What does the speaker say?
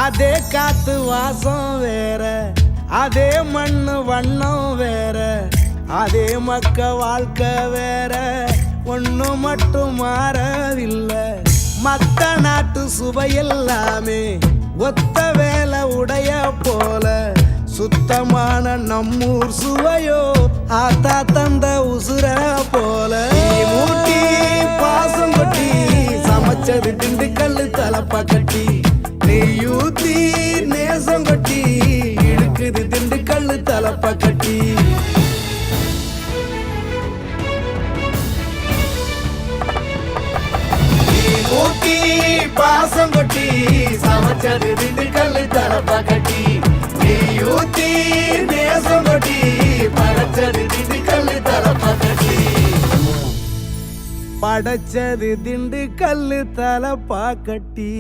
அதே காத்து வாசம் வேற, அதே மண்ணு வண்ணம் வேற, அதே மக்க வாழ்க்கை வேற, ஒண்ணு மட்டும் மாறவில்லை. மத்த நாட்டு சுவையெல்லாமே ஒத்த வேலை உடைய போல, சுத்தமான நம்மூர் சுவையோ ஆத்தா தந்த உசுர போல. மூட்டி பாசம் கொட்டி சமைச்சது திண்டுக்கல் தலப்பா கட்டி, நெய்யூத்தி நேசம் கொட்டி இழுக்குது திண்டுக்கல் தலப்பா கட்டி. மூட்டி பாசம் கொட்டி சமைச்சது திண்டுக்கல் தலப்பா கட்டி, நெய்யூத்தி நேசம் கொட்டி படைச்சது திண்டுக்கல் தலப்பா கட்டி. படைச்சது திண்டுக்கல் தலப்பா கட்டி.